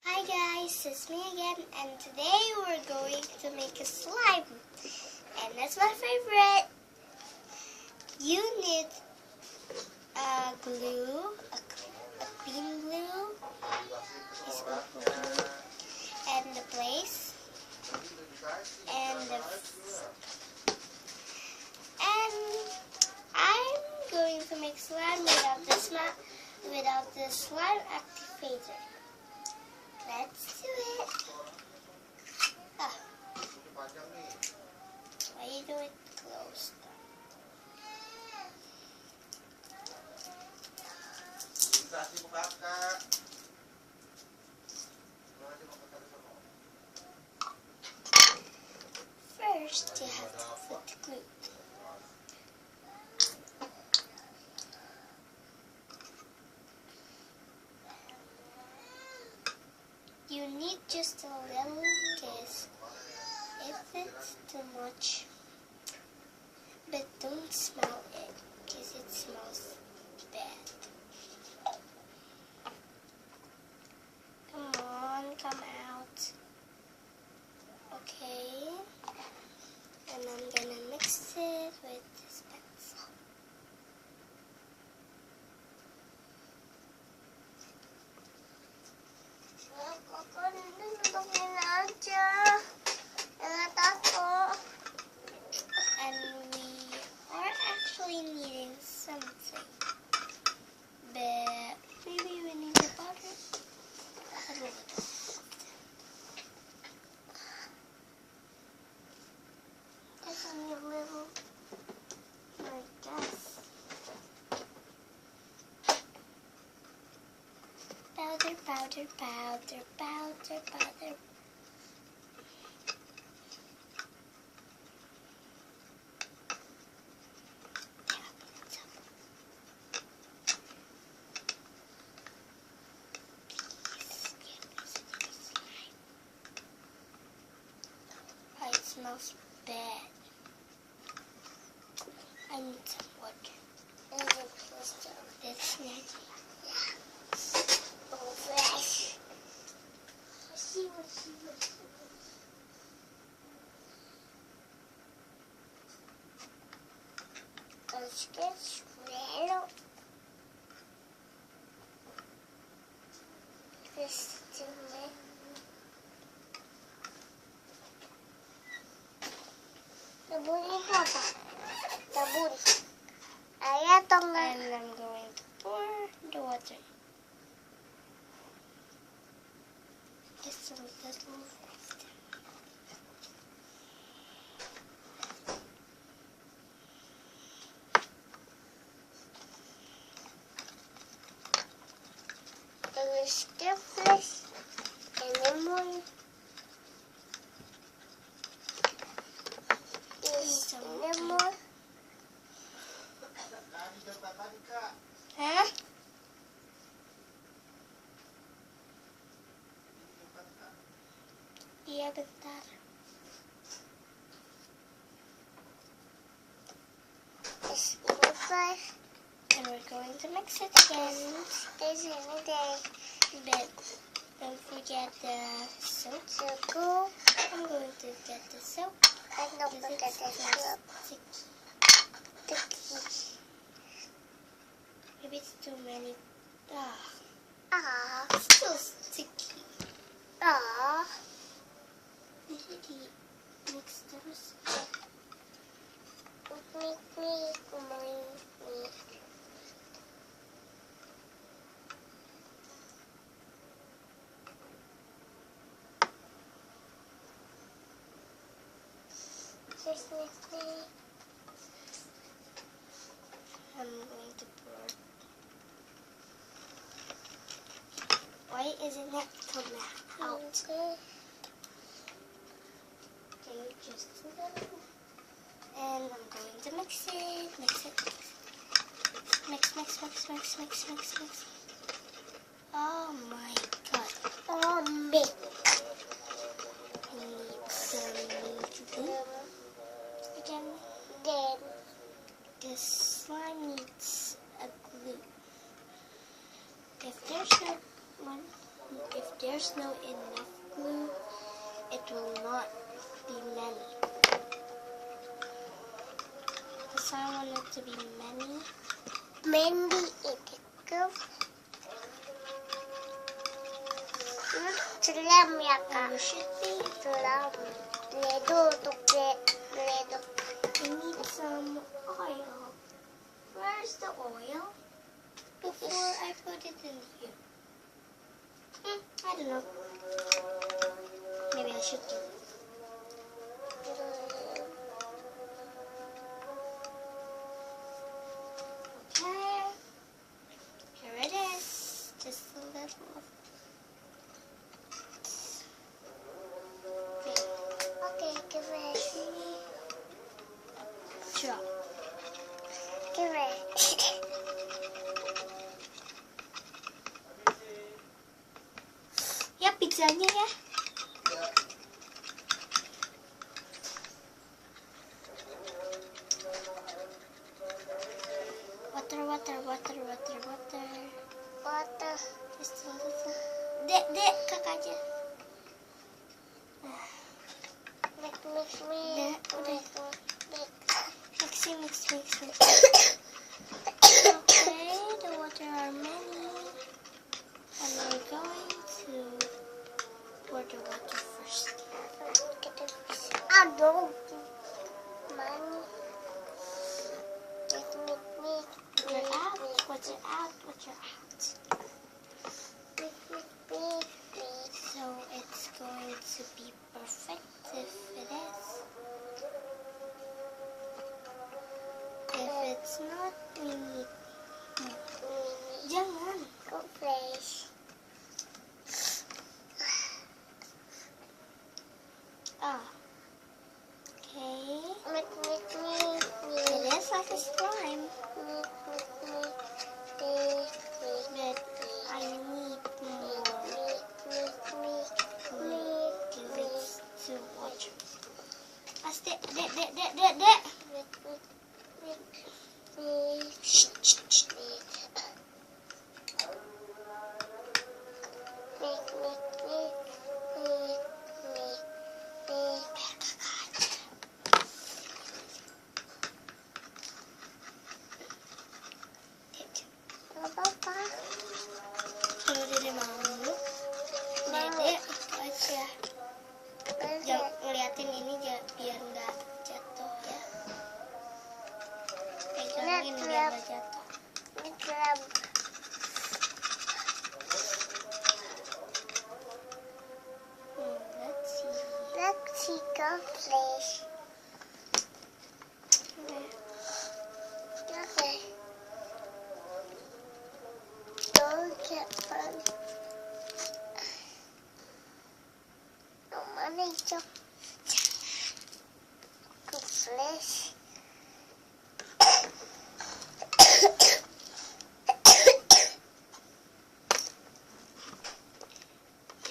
Hi guys, it's me again, and today we're going to make a slime, and that's my favorite. You need glue, a clean glue, piece of glue, and the place, and I'm going to make slime without the slime activator. Let's do it. Why you do it closed? First, you have to put the glue. You need just a little kiss if it's too much, but don't smell it because it smells bad. Come on, come out. Okay, and I'm gonna mix it with this pencil. And we are actually needing something, but maybe we need the butter a little bit. Just a little, I guess. Powder, powder, powder, powder, powder. It smells bad. I need some water. That's not fresh. See. Let's get swallow. This to me. Tabunin ko pa. Tabun. And I'm going to pour the water. Just a little bit. It was stiffness and lemon. Lemon. Huh? Iya, bentar. And we're going to mix it again. But don't forget the soap. I'm going to get the soap. Don't forget the soap. Maybe it's too many. It's still sticky. Mix those. I'm going to pour. Why isn't that coming out? Okay, just a little. And I'm going to mix it. Mix. Oh my god. Mix. I need some glue. Again. The slime needs a glue. If there's there's no enough glue, it will not be many. Because I want it to be many. Many itu selam ya kak. It should be selam. Ledo untuk ledo. We need some oil. Where's the oil? Before I put it in here. I don't know. Maybe I should do. Okay. Here it is. Just a little of. Okay, give it. Drop. Give it. Ya, pizzanya ya. Water. Just a little. Dek, kakak aja. Mix. Udah. Mix. Okay, the water are many. And we're going to pour the water first. Aduh. Money. Mix. Watch it out. So it's going to be perfect if it is. If it's not, we need jangan go place. Okay. It is like a slime. But I need more. Give it to water. Dek. Apa? Kalau Dede mau, Dede itu aja. Jangan ngeliatin ini biar nggak jatuh ya. Pegangin biar nggak jatuh. Let's see, go please. Okay. Don't get fun. No money, so go please.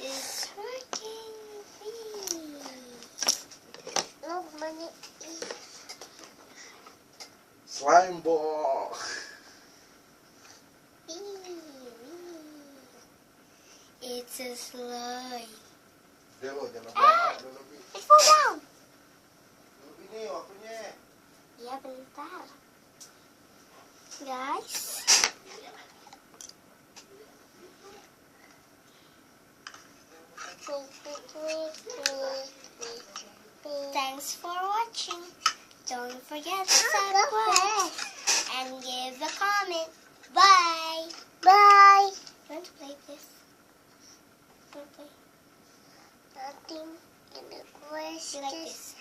It's working. No money. Slime ball. It's a slime. Jangan banyak lebih. It fell down. Lebih nih waktunya. Ya bentar. Guys. Thanks for watching. Don't forget to subscribe and give a comment. Bye. Bye. You want to play this? You want to play? Nothing in the question. You like this?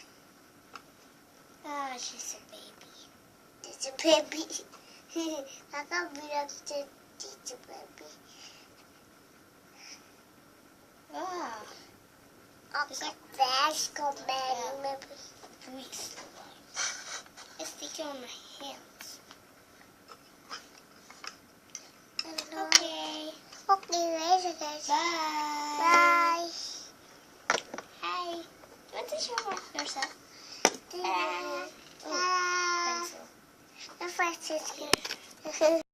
Ah, she's a baby. It's a baby. Kakak bilang it's a baby. Ah. Okay, fast go back. Maybe. Grease. It's sticking on my hands. Okay. Okay, later guys. Bye. Bye. Hi. You want to show yourself? Pencil. The first is good.